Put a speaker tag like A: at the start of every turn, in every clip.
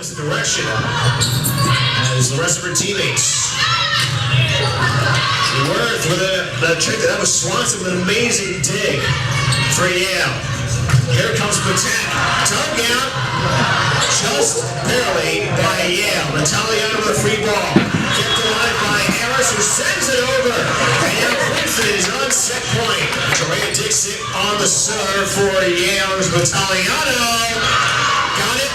A: opposite direction as the rest of her teammates. Worth with the trick. That was Swanson with an amazing dig for Yale. Here comes Banquet. Tug out just barely by Yale. Natalia with a free ball. Kept alive by Harris, who sends it over. And now Princeton is on set point. Joanna Dixon on the serve for Yale's Italiano. Got it.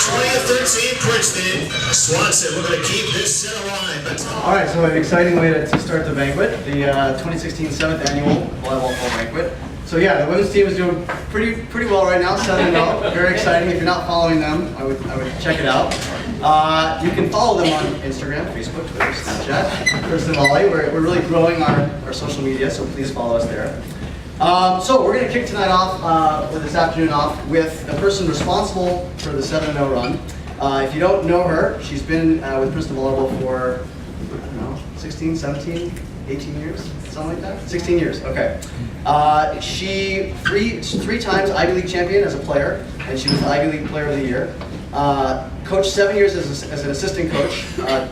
A: 20-13 Princeton. Swanson looking to keep this set alive.
B: All right, so an exciting way to start the banquet, the 2016 7th Annual Volleyball Fall Banquet. So yeah, the women's team is doing pretty well right now, 7-0. Very exciting. If you're not following them, I would check it out. You can follow them on Instagram, Facebook, Twitter, Snapchat, Princeton Volley. We're really growing our social media, so please follow us there. So we're going to kick tonight off, or this afternoon off, with a person responsible for the 7-0 run. If you don't know her, she's been with Princeton Volleyball for, I don't know, 16, 17, 18 years? Something like that? 16 years, okay. She three times Ivy League champion as a player, and she was the Ivy League Player of the Year. Coached 7 years as an assistant coach,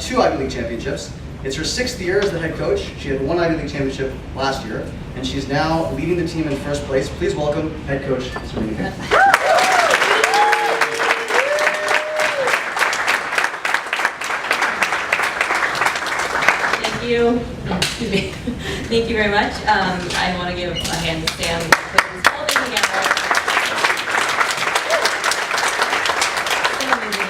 B: 2 Ivy League championships. It's her 6th year as the head coach. She had 1 Ivy League championship last year, and she's now leading the team in first place. Please welcome head coach Serena.
C: Thank you. Excuse me. Thank you very much. I want to give a hand to Sam for putting this whole thing together. I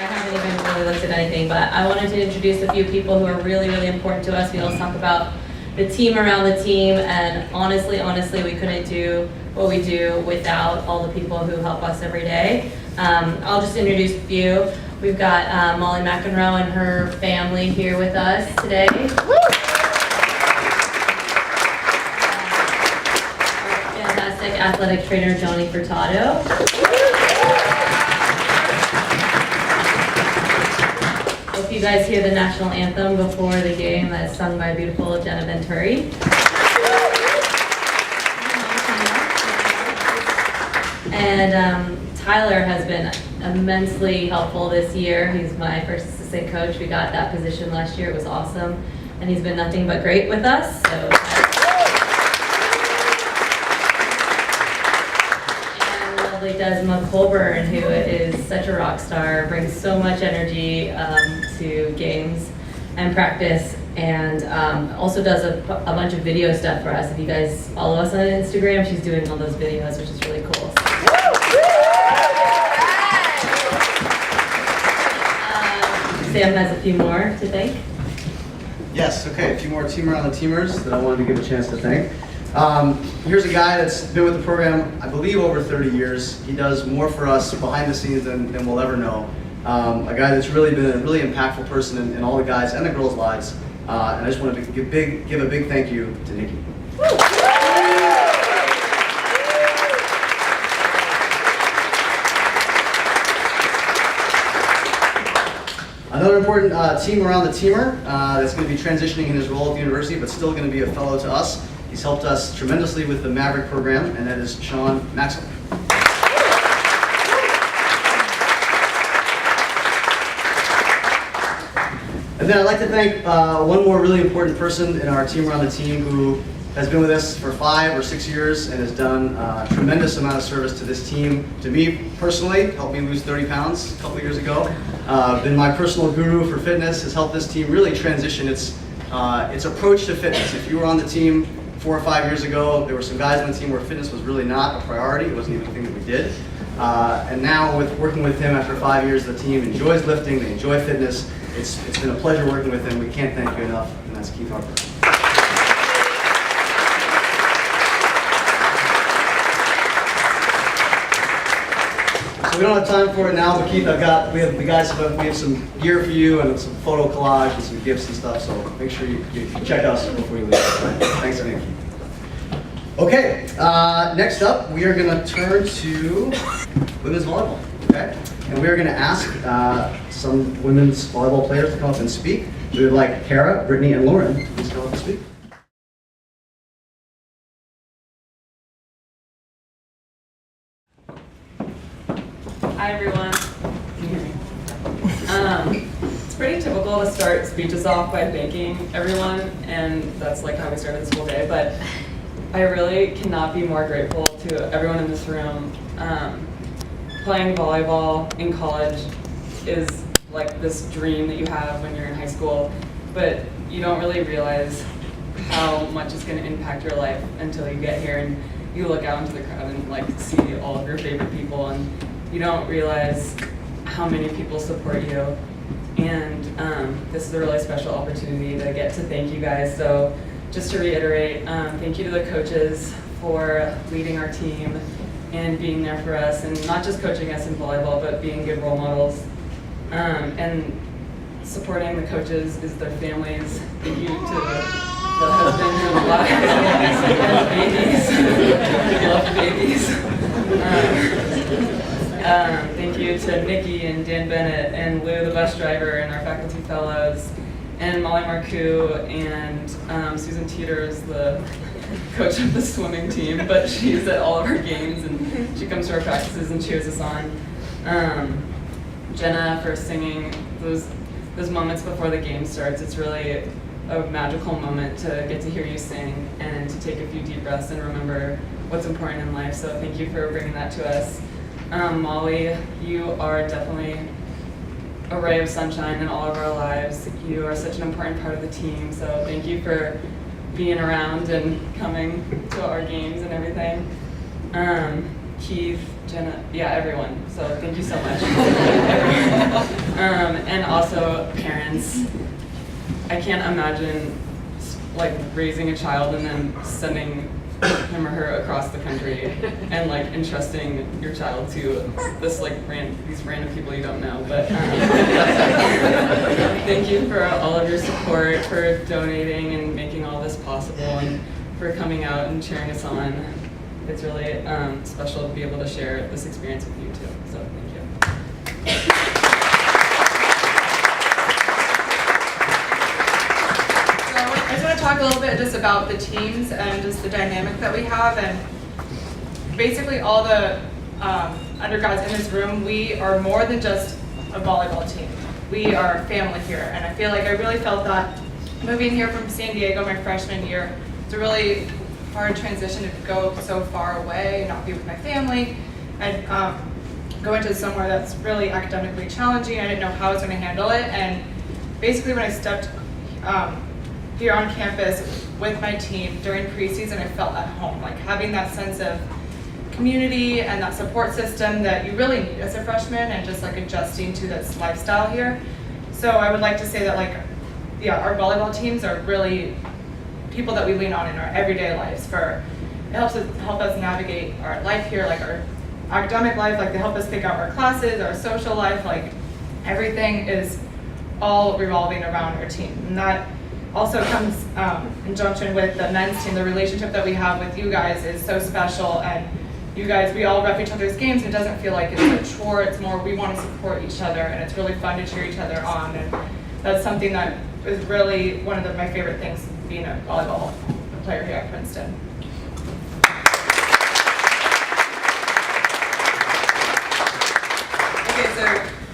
C: haven't even really looked at anything, but I wanted to introduce a few people who are really, really important to us. We always talk about the team around the team, and honestly, we couldn't do what we do without all the people who help us every day. I'll just introduce a few. We've got Molly McEnroe and her family here with us today. Fantastic athletic trainer, Joni Furtado. Hope you guys hear the national anthem before the game that's sung by beautiful Jenna Venturi. And Tyler has been immensely helpful this year. He's my first assistant coach. We got that position last year. It was awesome. And he's been nothing but great with us. So. And lovely Desma Colburn, who is such a rock star, brings so much energy to games and practice, and also does a bunch of video stuff for us. If you guys follow us on Instagram, she's doing all those videos, which is really cool. Sam has a few more to thank.
B: Yes, okay, a few more team around the teamers that I wanted to give a chance to thank. Here's a guy that's been with the program, I believe, over 30 years. He does more for us behind the scenes than we'll ever know. A guy that's really been a really impactful person in all the guys and the girls' lives. And I just want to give a big thank you to Nikki. Another important team around the teamer that's going to be transitioning in his role at the university, but still going to be a fellow to us. He's helped us tremendously with the Maverick program, and that is Sean Maxwell. And then I'd like to thank one more really important person in our team around the team who has been with us for 5 or 6 years and has done a tremendous amount of service to this team. To me personally, helped me lose 30 pounds a couple years ago. Been my personal guru for fitness, has helped this team really transition its approach to fitness. If you were on the team 4 or 5 years ago, there were some guys on the team where fitness was really not a priority. It wasn't even a thing that we did. And now with working with him after 5 years, the team enjoys lifting, they enjoy fitness. It's been a pleasure working with him. We can't thank you enough, and that's Keith Harper. So we don't have time for it now, but Keith, we have some gear for you and some photo collage and some gifts and stuff. So make sure you check us before you leave. Right? Thanks again, Keith. Okay, next up we are going to turn to women's volleyball. Okay, and we are going to ask some women's volleyball players to come up and speak. We would like Kara, Brittany, and Lauren to please come up and speak.
C: Hi everyone.
D: pretty typical to start speeches off by thanking everyone, and that's like how we started this whole day, but I really cannot be more grateful to everyone in this room. Playing volleyball in college is like this dream that you have when you're in high school, but you don't really realize how much it's going to impact your life until you get here and you look out into the crowd and like see all of your favorite people, and you don't realize how many people support you. And this is a really special opportunity to get to thank you guys. So just to reiterate, thank you to the coaches for leading our team and being there for us, and not just coaching us in volleyball, but being good role models. And supporting the coaches is their families. Thank you to the husband and wife and babies. We love babies. Thank you to Nikki and Dan Bennett and Lou, the bus driver, and our faculty fellows, and Molly Marcoux and Susan Teeters, the coach of the swimming team, but she's at all of our games and she comes to our practices and cheers us on. Jenna for singing those moments before the game starts. It's really a magical moment to get to hear you sing and to take a few deep breaths and remember what's important in life. So thank you for bringing that to us. Molly, you are definitely a ray of sunshine in all of our lives. You are such an important part of the team. So thank you for being around and coming to our games and everything. Keith, Jenna, yeah, everyone. So thank you so much. And also parents. I can't imagine like raising a child and then sending him or her across the country and like entrusting your child to this like these random people you don't know. But thank you for all of your support, for donating and making all this possible, and for coming out and cheering us on. It's really special to be able to share this experience with you too. So thank you.
E: I just want to talk a little bit just about the teams and just the dynamic that we have, and basically all the undergrads in this room, we are more than just a volleyball team. We are family here, and I feel like I really felt that moving here from San Diego my freshman year. It's a really hard transition to go so far away and not be with my family and go into somewhere that's really academically challenging. I didn't know how I was going to handle it, and basically when I stepped here on campus with my team during preseason, I felt at home, like having that sense of community and that support system that you really need as a freshman, and just like adjusting to this lifestyle here. So I would like to say that our volleyball teams are really people that we lean on in our everyday lives. It help us navigate our life here, like our academic life, like they help us pick out our classes, our social life, like everything is all revolving around our team. And that also comes in conjunction with the men's team. The relationship that we have with you guys is so special, and you guys, we all rep each other's games, and it doesn't feel like it's a chore, it's more we want to support each other, and it's really fun to cheer each other on, and that's something that is really one of my favorite things being a volleyball player here at Princeton.
F: Okay, so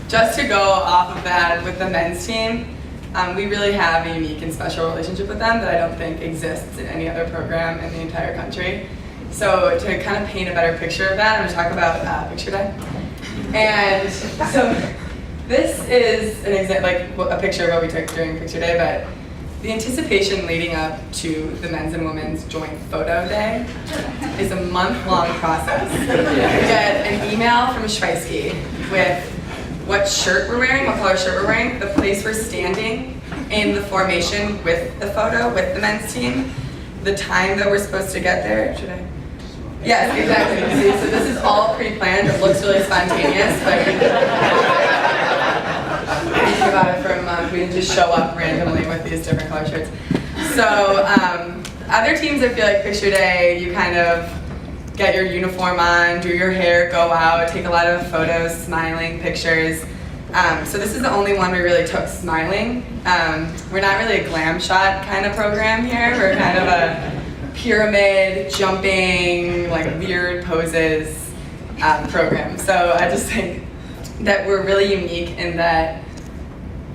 F: just to go off of that with the men's team, we really have a unique and special relationship with them that I don't think exists in any other program in the entire country. So to kind of paint a better picture of that, I'm going to talk about picture day. And so this is an example, like a picture of what we took during picture day, but the anticipation leading up to the men's and women's joint photo day is a month-long process. We get an email from Schweisky with what shirt we're wearing, what color shirt we're wearing, the place we're standing in the formation with the photo, with the men's team, the time that we're supposed to get there. Should I? Yes, exactly. See, so this is all pre-planned. It looks really spontaneous, but think about it for a month. We didn't just show up randomly with these different color shirts. So other teams, I feel like picture day, you kind of get your uniform on, do your hair, go out, take a lot of photos, smiling pictures. So this is the only one we really took smiling. We're not really a glam shot kind of program here. We're kind of a pyramid, jumping, like weird poses program. So I just think that we're really unique in that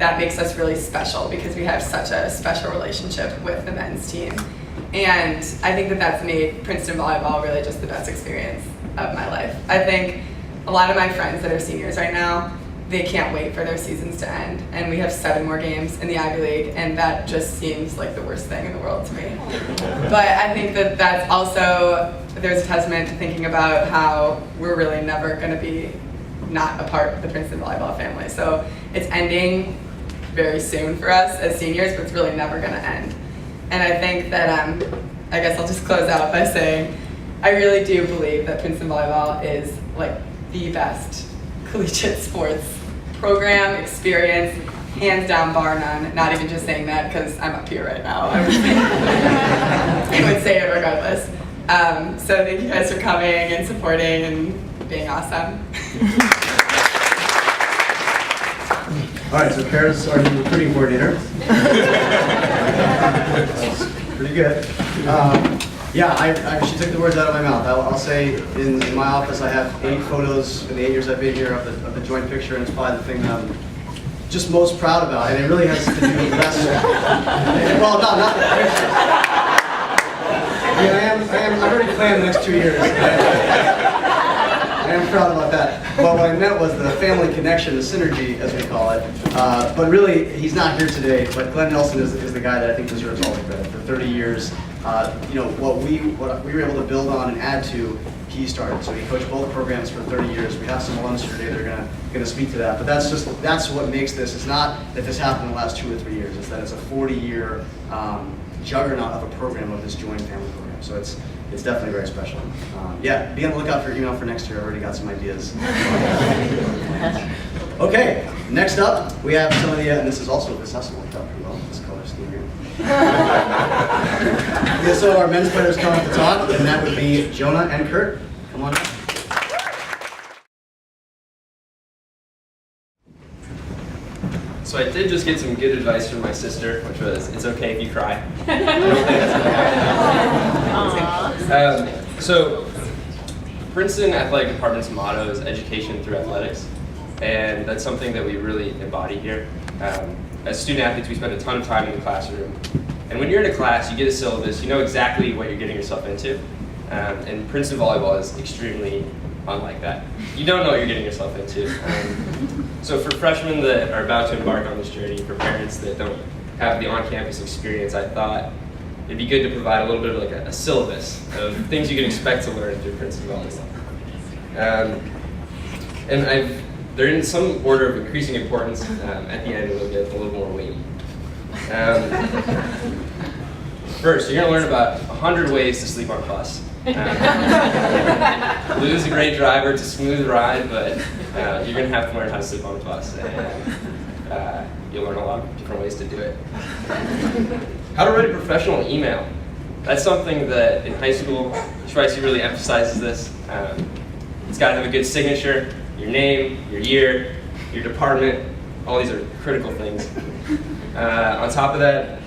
F: that makes us really special because we have such a special relationship with the men's team. And I think that that's made Princeton volleyball really just the best experience of my life. I think a lot of my friends that are seniors right now, they can't wait for their seasons to end. And we have 7 more games in the Ivy League, and that just seems like the worst thing in the world to me. But I think that that's also, there's a testament to thinking about how we're really never going to be not a part of the Princeton volleyball family. So it's ending very soon for us as seniors, but it's really never going to end. And I think that, I guess I'll just close out by saying, I really do believe that Princeton volleyball is like the best collegiate sports program, experience, hands down, bar none. Not even just saying that because I'm up here right now. I would say it regardless. So thank you guys for coming and supporting and being awesome.
B: All right, so Kara's our new recruiting coordinator. Pretty good. She took the words out of my mouth. I'll say in my office I have 8 photos in the 8 years I've been here of the joint picture, and it's probably the thing that I'm just most proud about, and it really has to do with the best. Well, no, not the picture. I've already planned the next 2 years. I am proud about that. But what I meant was the family connection, the synergy, as we call it. But really, he's not here today, but Glenn Nelson is the guy that I think deserves all the credit. For 30 years, what we were able to build on and add to, he started. So he coached both programs for 30 years. We have some alums here today that are going to speak to that. But that's what makes this. It's not that this happened in the last 2 or 3 years. It's that it's a 40-year juggernaut of a program, of this joint family program. So it's definitely very special. Be on the lookout for your email for next year. I've already got some ideas. Okay, next up we have some of the, and this has worked out pretty well, this color scheme here. So our men's players come up to talk, and that would be Jonah and Kurt. Come on up.
G: So I did just get some good advice from my sister, which was, it's okay if you cry. I don't think that's okay. So Princeton Athletic Department's motto is education through athletics, and that's something that we really embody here. As student athletes, we spend a ton of time in the classroom, and when you're in a class, you get a syllabus, you know exactly what you're getting yourself into, and Princeton volleyball is extremely unlike that. You don't know what you're getting yourself into. So for freshmen that are about to embark on this journey, for parents that don't have the on-campus experience, I thought it'd be good to provide a little bit of like a syllabus of things you can expect to learn through Princeton volleyball. And they're in some order of increasing importance. At the end, it'll get a little more weighty. First, you're going to learn about 100 ways to sleep on a bus. Lose a great driver to smooth ride, but you're going to have to learn how to sleep on a bus, and you'll learn a lot of different ways to do it. How to write a professional email. That's something that in high school, Schweitzer really emphasizes this. It's got to have a good signature, your name, your year, your department. All these are critical things. On top of that,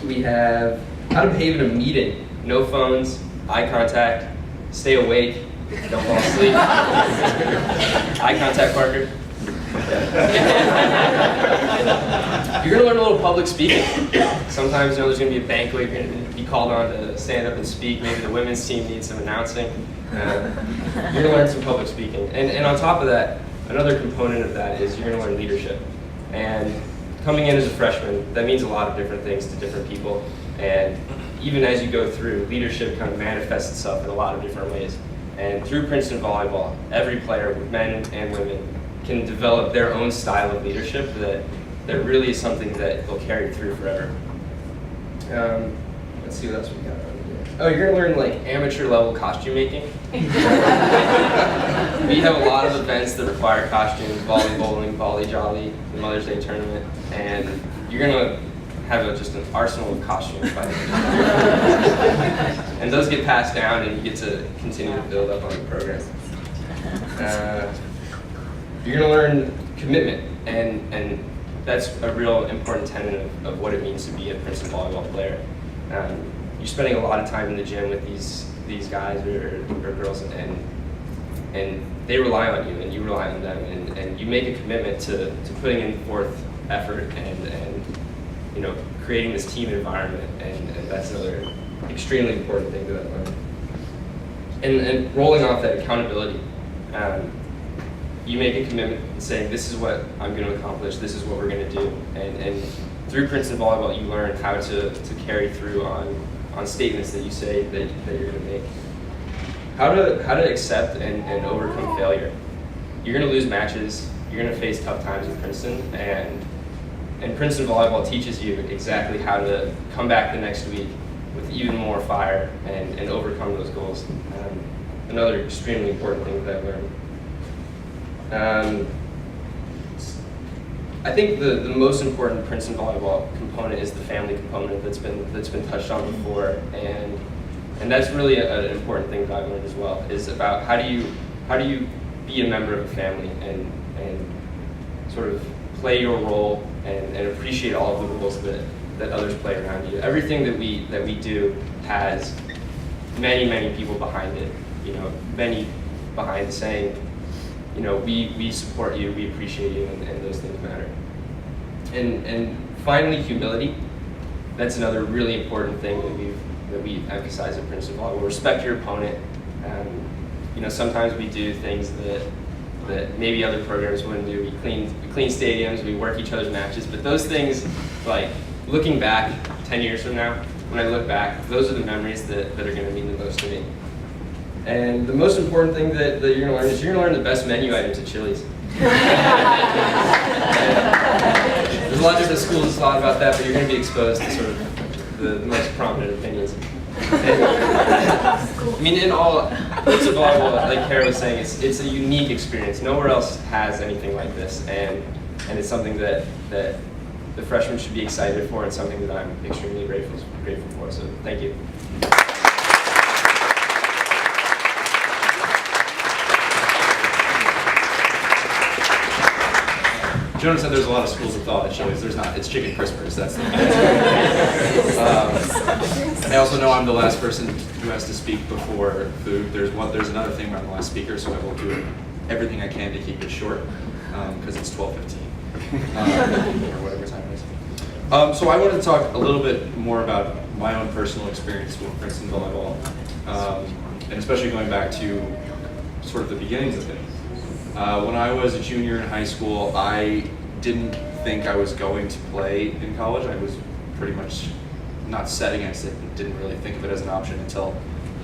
G: we have how to behave in a meeting. No phones, eye contact, stay awake, don't fall asleep. Eye contact, Parker. You're going to learn a little public speaking. Sometimes there's going to be a banquet, you're going to be called on to stand up and speak. Maybe the women's team needs some announcing. You're going to learn some public speaking. And on top of that, another component of that is you're going to learn leadership. And coming in as a freshman, that means a lot of different things to different people. And even as you go through, leadership kind of manifests itself in a lot of different ways. And through Princeton volleyball, every player, men and women, can develop their own style of leadership that really is something that they'll carry through forever. Let's see what else we got on here. Oh, you're gonna learn like amateur level costume making. We have a lot of events that require costumes, volley bowling, volley jolly, the Mother's Day tournament, and you're gonna have just an arsenal of costumes by the end. And those get passed down and you get to continue to build up on the program. You're gonna learn commitment, and that's a real important tenet of what it means to be a Princeton volleyball player. You're spending a lot of time in the gym with these guys or girls, and they rely on you, and you rely on them, and you make a commitment to putting in forth effort and you know, creating this team environment, and that's another extremely important thing that I learned. And rolling off that accountability, you make a commitment saying, this is what I'm going to accomplish, this is what we're going to do, and through Princeton volleyball, you learn how to carry through on statements that you say that you're going to make. How to accept and overcome failure. You're going to lose matches, you're going to face tough times in Princeton, and Princeton volleyball teaches you exactly how to come back the next week with even more fire and overcome those goals. Another extremely important thing that I learned. I think the most important Princeton volleyball component is the family component that's been touched on before, and that's really an important thing that I've learned as well, is about how do you be a member of a family and sort of play your role and appreciate all of the roles that others play around you. Everything that we do has many people behind it. You know, many behind saying, you know, we support you, we appreciate you, and those things matter. And finally, humility. That's another really important thing that we emphasize at Princeton Volleyball. Respect your opponent. You know, sometimes we do things that maybe other programs wouldn't do. We clean stadiums, we work each other's matches, but those things, like looking back 10 years from now, when I look back, those are the memories that are going to mean the most to me. And the most important thing that you're going to learn is you're going to learn the best menu items at Chili's. There's a lot of different schools that thought about that, but you're going to be exposed to sort of the most prominent opinions. I mean, in all, Princeton volleyball, like Kara was saying, it's a unique experience. Nowhere else has anything like this, and it's something that the freshmen should be excited for, and something that I'm extremely grateful for. So, thank you.
H: Jonah said there's a lot of schools of thought at Chili's. There's not. It's chicken crispers. That's the I also know I'm the last person who has to speak before food. There's another thing where I'm the last speaker, so I will do everything I can to keep it short, because it's 12:15 or whatever time it is. So I wanted to talk a little bit more about my own personal experience with Princeton volleyball, and especially going back to sort of the beginnings of it. When I was a junior in high school, I didn't think I was going to play in college. I was pretty much not set against it, and didn't really think of it as an option until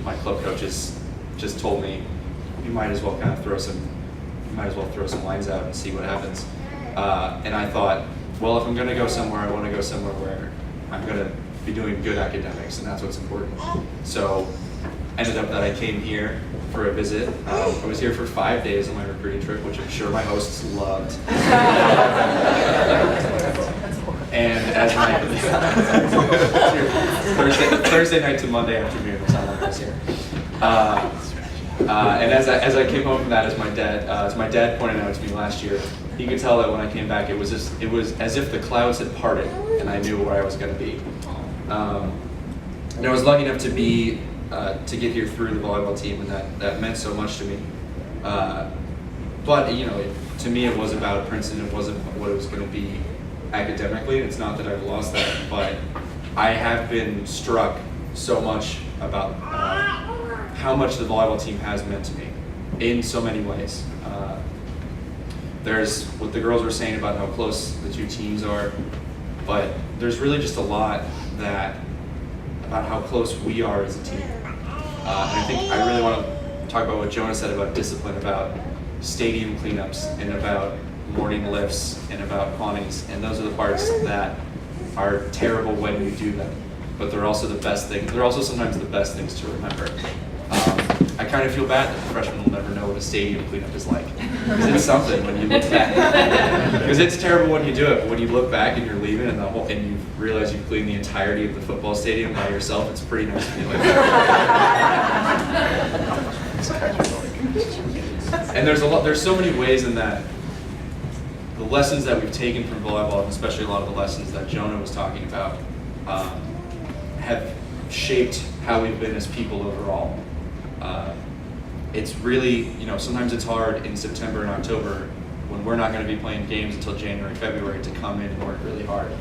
H: my club coaches just told me, you might as well throw some lines out and see what happens. And I thought, well, if I'm going to go somewhere, I want to go somewhere where I'm going to be doing good academics, and that's what's important. So ended up that I came here for a visit. I was here for 5 days on my recruiting trip, which I'm sure my hosts loved. And as my Thursday night to Monday afternoon was how long I was here. And as I came home from that, as my dad pointed out to me last year, you could tell that when I came back, it was as if the clouds had parted, and I knew where I was going to be. And I was lucky enough to get here through the volleyball team, and that meant so much to me. But you know, to me, it was about Princeton. It wasn't what it was going to be academically. It's not that I've lost that, but I have been struck so much about how much the volleyball team has meant to me in so many ways. There's what the girls were saying about how close the two teams are, but there's really just a lot about how close we are as a team. And I think I really want to talk about what Jonah said about discipline, about stadium cleanups, and about morning lifts, and about quantities. And those are the parts that are terrible when you do them, but they're also the best thing. They're also sometimes the best things to remember. I kind of feel bad that the freshmen will never know what a stadium cleanup is like, because it's something when you look back. Because it's terrible when you do it, but when you look back and you're leaving and you realize you've cleaned the entirety of the football stadium by yourself, it's a pretty nice feeling. And there's so many ways in that the lessons that we've taken from volleyball, and especially a lot of the lessons that Jonah was talking about, have shaped how we've been as people overall. It's really, sometimes it's hard in September and October when we're not going to be playing games until January, February, to come in and work really hard.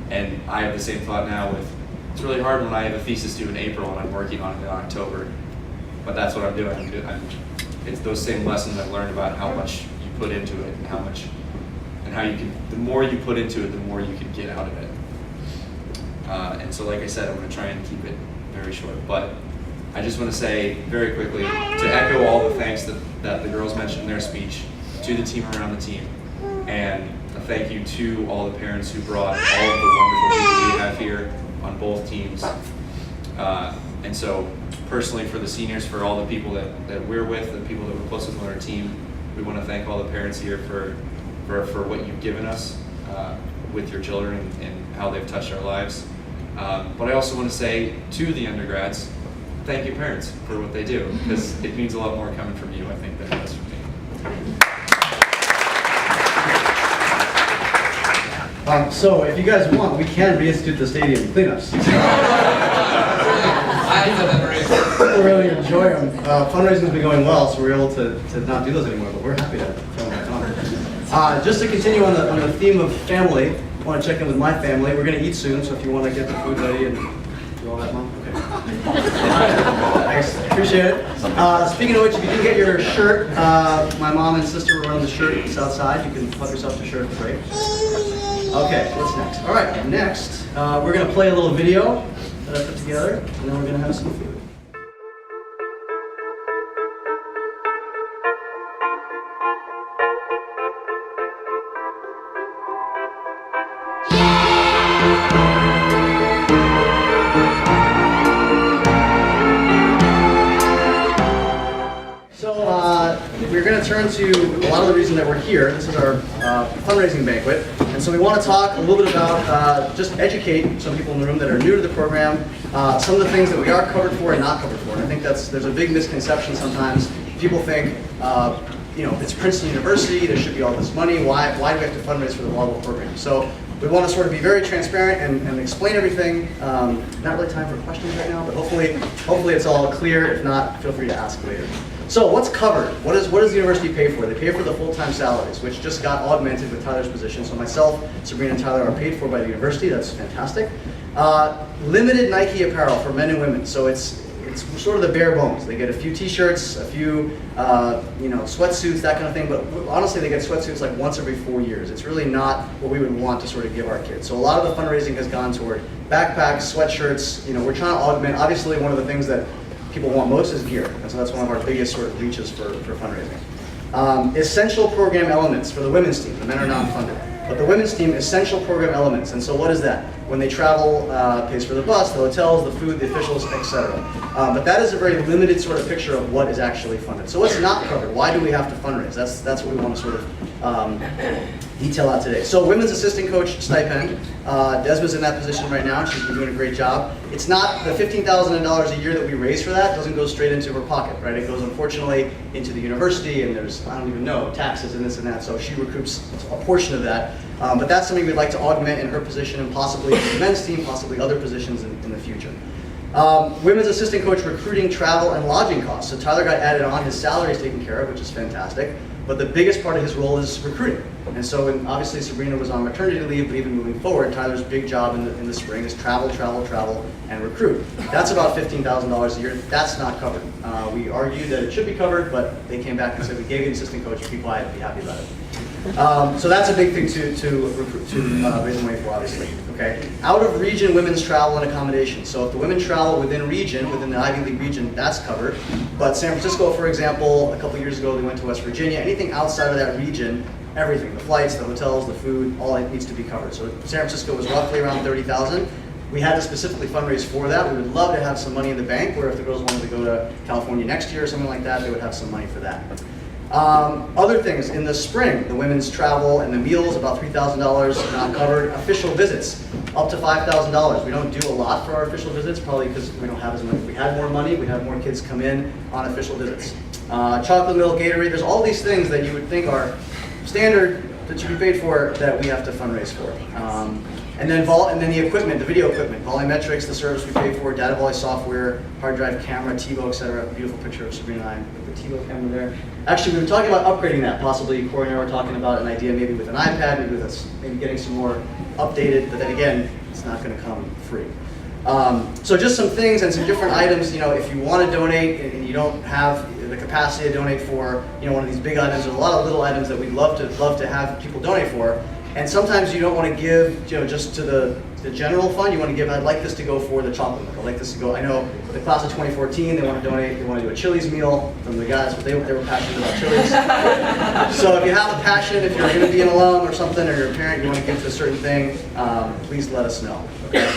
H: And I have the same thought now with, it's really hard when I have a thesis due in April and I'm working on it in October. But that's what I'm doing. It's those same lessons I've learned about how much you put into it and how you can, the more you put into it, the more you can get out of it. And so like I said, I'm going to try and keep it very short. But I just want to say very quickly, to echo all the thanks that the girls mentioned in their speech, to the team around the team, and a thank you to all the parents who brought all of the wonderful people we have here on both teams. And so personally for the seniors, for all the people that we're with, the people that we're close with on our team, we want to thank all the parents here for what you've given us with your children and how they've touched our lives. But I also want to say to the undergrads, thank you parents for what they do, because it means a lot more coming from you, I think, than it does from me.
B: So if you guys want, we can reinstitute the stadium cleanups. We really enjoy them. Fundraising's been going well, so we're able to not do those anymore, but we're happy to throw them back on. Just to continue on the theme of family, I want to check in with my family. We're going to eat soon, so if you want to get the food ready and do all that, Mom? Okay. Thanks, appreciate it. Speaking of which, if you didn't get your shirt, my mom and sister were running the shirt. It's outside. You can plug yourself to shirt at the break. Okay, what's next? All right, next, we're going to play a little video that I put together, and then we're going to have some food. We're going to turn to a lot of the reason that we're here. This is our fundraising banquet. And so we want to talk a little bit about, just educate some people in the room that are new to the program, some of the things that we are covered for and not covered for. And I think there's a big misconception sometimes. People think, it's Princeton University, there should be all this money, why do we have to fundraise for the volleyball program? So we want to sort of be very transparent and explain everything. Not really time for questions right now, but hopefully it's all clear. If not, feel free to ask later. So what's covered? What does the university pay for? They pay for the full-time salaries, which just got augmented with Tyler's position. So myself, Sabrina, and Tyler are paid for by the university. That's fantastic. Limited Nike apparel for men and women. So it's sort of the bare bones. They get a few T-shirts, a few sweatsuits, that kind of thing. But honestly, they get sweatsuits like once every 4 years. It's really not what we would want to sort of give our kids. So a lot of the fundraising has gone toward backpacks, sweatshirts. We're trying to augment. Obviously, one of the things that people want most is gear, and so that's one of our biggest sort of reaches for fundraising. Essential program elements for the women's team. The men are non-funded. But the women's team, essential program elements. And so what is that? When they travel, pays for the bus, the hotels, the food, the officials, etc. But that is a very limited sort of picture of what is actually funded. So what's not covered? Why do we have to fundraise? That's what we want to sort of detail out today. So women's assistant coach stipend. Desma's in that position right now. She's been doing a great job. It's not the $15,000 a year that we raise for that doesn't go straight into her pocket, right? It goes unfortunately into the university, and there's, I don't even know, taxes and this and that. So she recoups a portion of that. But that's something we'd like to augment in her position and possibly in the men's team, possibly other positions in the future. Women's assistant coach recruiting, travel, and lodging costs. So Tyler got added on. His salary is taken care of, which is fantastic. But the biggest part of his role is recruiting. And so obviously Sabrina was on maternity leave, but even moving forward, Tyler's big job in the spring is travel, and recruit. That's about $15,000 a year. That's not covered. We argued that it should be covered, but they came back and said, we gave you an assistant coach, be quiet, be happy about it. So that's a big thing to raise money for, obviously. Okay. Out of region women's travel and accommodation. So if the women travel within the Ivy League region, that's covered. But San Francisco, for example, a couple years ago they went to West Virginia. Anything outside of that region, everything, the flights, the hotels, the food, all it needs to be covered. So San Francisco was roughly around $30,000. We had to specifically fundraise for that. We would love to have some money in the bank, where if the girls wanted to go to California next year or something like that, they would have some money for that. Other things, in the spring, the women's travel and the meals, about $3,000 not covered. Official visits, up to $5,000. We don't do a lot for our official visits, probably because we don't have as much. If we had more money, we'd have more kids come in on official visits. Chocolate milk, Gatorade, there's all these things that you would think are standard that should be paid for that we have to fundraise for. And then the equipment, the video equipment, volumetrics, the service we pay for, data volley software, hard drive, camera, TiVo, etc. Beautiful picture of Sabrina and I with the TiVo camera there. Actually, we were talking about upgrading that. Possibly, Corey and I were talking about an idea maybe with an iPad, maybe getting some more updated. But then again, it's not going to come free. So just some things and some different items. If you want to donate and you don't have the capacity to donate for one of these big items, there's a lot of little items that we'd love to have people donate for. And sometimes you don't want to give just to the general fund. You want to give, I'd like this to go for the chocolate milk. I'd like this to go, I know the class of 2014, they want to donate, they want to do a Chili's meal from the guys, but they were passionate about Chili's. So if you have a passion, if you're going to be an alum or something, or you're a parent, you want to give to a certain thing, please let us know. Okay?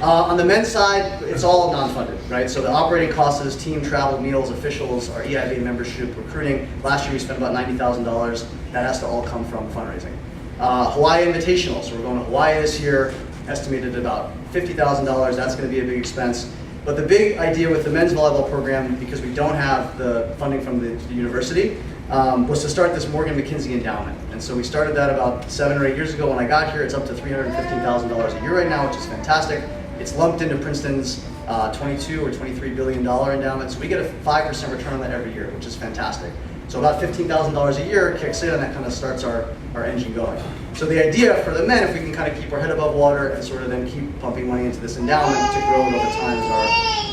B: On the men's side, it's all non-funded, right? So the operating costs is team travel, meals, officials, our EIB membership, recruiting. Last year we spent about $90,000. That has to all come from fundraising. Hawaii Invitational, so we're going to Hawaii this year, estimated at about $50,000. That's going to be a big expense. But the big idea with the men's volleyball program, because we don't have the funding from the university, was to start this Morgan McKinsey endowment. And so we started that about 7 or 8 years ago when I got here. It's up to $315,000 a year right now, which is fantastic. It's lumped into Princeton's $22 or $23 billion endowment. So we get a 5% return on that every year, which is fantastic. So about $15,000 a year kicks in, and that kind of starts our engine going. So the idea for the men, if we can kind of keep our head above water and sort of then keep pumping money into this endowment to grow it over time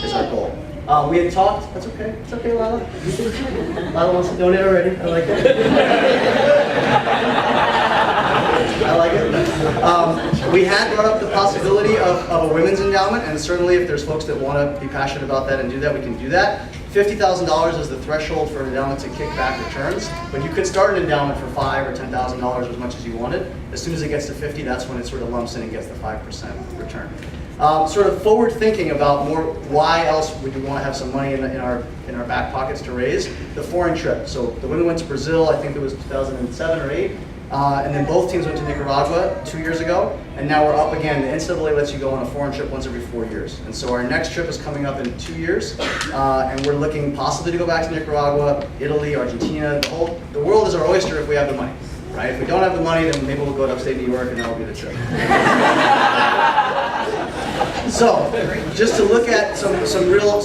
B: is our goal. We had talked, that's okay, it's okay, Lila. Lila wants to donate already, I like it. I like it. We had brought up the possibility of a women's endowment, and certainly if there's folks that want to be passionate about that and do that, we can do that. $50,000 is the threshold for an endowment to kick back returns, but you could start an endowment for $5,000 or $10,000 as much as you wanted. As soon as it gets to 50, that's when it sort of lumps in and gets the 5% return. Sort of forward thinking about more, why else would you want to have some money in our back pockets to raise? The foreign trip. So the women went to Brazil, I think it was 2007 or 8. And then both teams went to Nicaragua 2 years ago, and now we're up again. The NCAA lets you go on a foreign trip once every 4 years. And so our next trip is coming up in 2 years, and we're looking possibly to go back to Nicaragua, Italy, Argentina. The world is our oyster if we have the money, right? If we don't have the money, then maybe we'll go to upstate New York and that'll be the trip. So, just to look at some real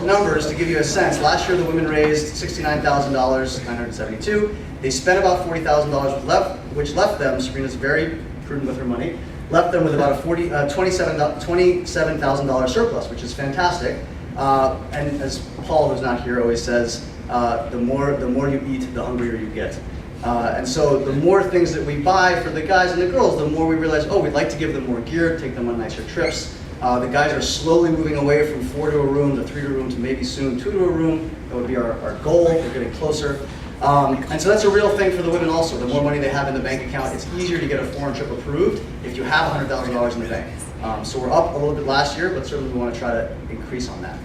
B: numbers to give you a sense. Last year the women raised $69,000, $972. They spent about $40,000 which left them, Sabrina's very prudent with her money, left them with about a $27,000 surplus, which is fantastic. And as Paul, who's not here, always says, the more you eat, the hungrier you get. And so the more things that we buy for the guys and the girls, the more we realize, oh, we'd like to give them more gear, take them on nicer trips. The guys are slowly moving away from 4 to a room to 3 to a room to maybe soon 2 to a room. That would be our goal. We're getting closer. And so that's a real thing for the women also. The more money they have in the bank account, it's easier to get a foreign trip approved if you have $100,000 in the bank. So we're up a little bit last year, but certainly we want to try to increase on that.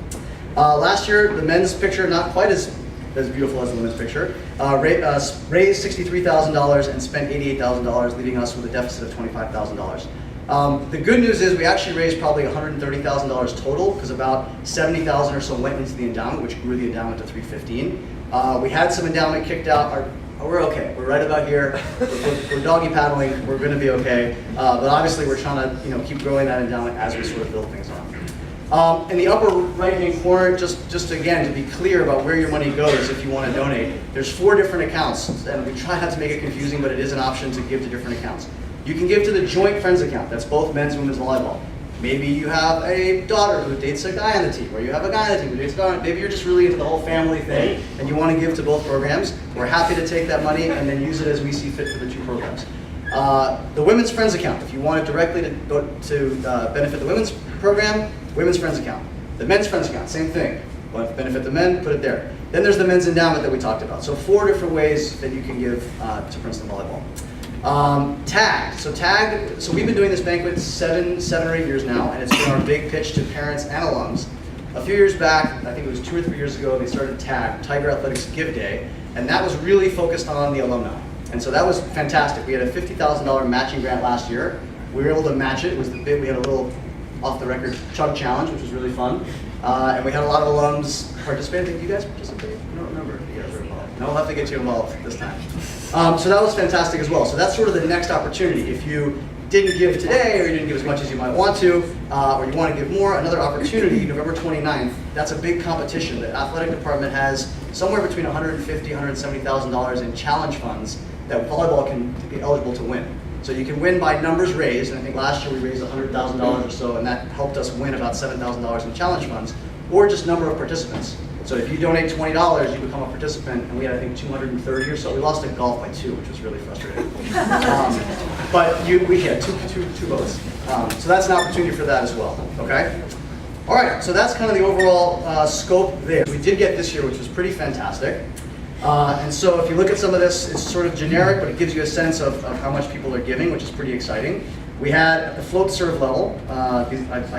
B: Last year, the men's picture, not quite as beautiful as the women's picture, raised $63,000 and spent $88,000, leaving us with a deficit of $25,000. The good news is we actually raised probably $130,000 total, because about $70,000 or so went into the endowment, which grew the endowment to $315,000. We had some endowment kicked out. We're okay. We're right about here. We're doggy paddling. We're going to be okay. But obviously, we're trying to keep growing that endowment as we sort of build things on. In the upper right-hand corner, just again to be clear about where your money goes if you want to donate, there's 4 different accounts, and we try not to make it confusing, but it is an option to give to different accounts. You can give to the joint friends account. That's both men's and women's volleyball. Maybe you have a daughter who dates a guy on the team, or you have a guy on the team who dates a daughter. Maybe you're just really into the whole family thing, and you want to give to both programs. We're happy to take that money and then use it as we see fit for the 2 programs. The women's friends account, if you want it directly to benefit the women's program, women's friends account. The men's friends account, same thing. Want to benefit the men, put it there. Then there's the men's endowment that we talked about. So 4 different ways that you can give to Princeton Volleyball. TAG. So we've been doing this banquet 7 or 8 years now, and it's been our big pitch to parents and alums. A few years back, I think it was 2 or 3 years ago, they started TAG, Tiger Athletics Give Day, and that was really focused on the alumni. And so that was fantastic. We had a $50,000 matching grant last year. We were able to match it. It was the big. We had a little off-the-record chug challenge, which was really fun. And we had a lot of alums participate. Did you guys participate? I don't remember if you guys were involved. No, we'll have to get you involved this time. So that was fantastic as well. So that's sort of the next opportunity. If you didn't give today, or you didn't give as much as you might want to, or you want to give more, another opportunity, November 29th, that's a big competition. The athletic department has somewhere between $150,000 $170,000 in challenge funds that volleyball can be eligible to win. So you can win by numbers raised, and I think last year we raised $100,000 or so, and that helped us win about $7,000 in challenge funds, or just number of participants. So if you donate $20, you become a participant, and we had, I think, 230 or so. We lost in golf by 2, which was really frustrating. But we had two votes. So that's an opportunity for that as well, okay? All right, so that's kind of the overall scope there. We did get this year, which was pretty fantastic. And so if you look at some of this, it's sort of generic, but it gives you a sense of how much people are giving, which is pretty exciting. We had at the float serve level, I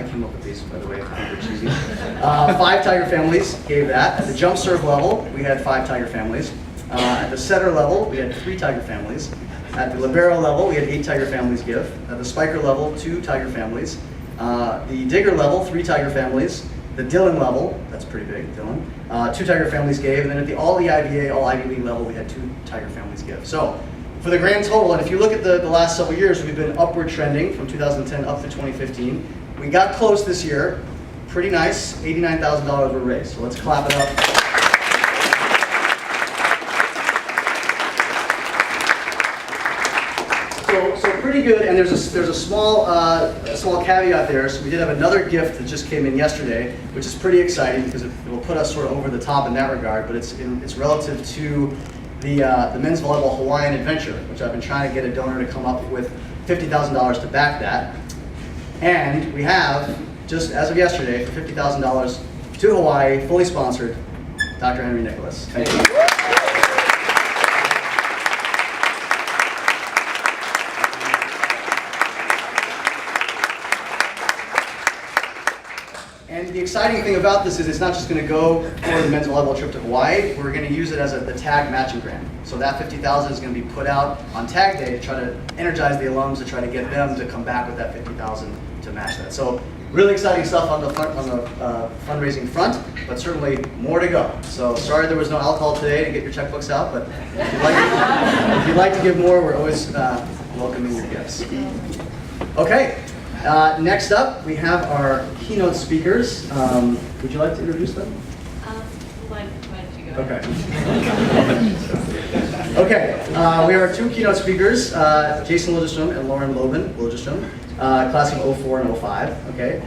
B: came up with these, by the way, I think they're cheesy. 5 Tiger families gave that. At the jump serve level, we had 5 Tiger families. At the setter level, we had 3 Tiger families. At the libero level, we had 8 Tiger families give. At the spiker level, 2 Tiger families. The digger level, 3 Tiger families. The Dillon level, that's pretty big, Dillon, 2 Tiger families gave. And then at the all EIVA, all Ivy League level, we had 2 Tiger families give. So for the grand total, and if you look at the last several years, we've been upward trending from 2010 up to 2015. We got close this year, pretty nice, $89,000 were raised. So let's clap it up. So pretty good, and there's a small caveat there. So we did have another gift that just came in yesterday, which is pretty exciting because it will put us sort of over the top in that regard. But it's relative to the men's volleyball Hawaiian adventure, which I've been trying to get a donor to come up with $50,000 to back that. And we have, just as of yesterday, for $50,000 to Hawaii, fully sponsored, Dr. Henry Nicholas. Thank you. And the exciting thing about this is it's not just going to go for the men's volleyball trip to Hawaii. We're going to use it as the tag matching grant. So that $50,000 is going to be put out on tag day to try to energize the alums, to try to get them to come back with that $50,000 to match that. So really exciting stuff on the fundraising front, but certainly more to go. So sorry there was no alcohol today to get your checkbooks out, but if you'd like to give more, we're always welcoming your gifts. Okay. Next up, we have our keynote speakers. Would you like to introduce them?
C: Why don't you go?
B: Okay. Okay, we have our 2 keynote speakers, Jason Liljeström and Lauren Liljeström, class of 04 and 05. Okay.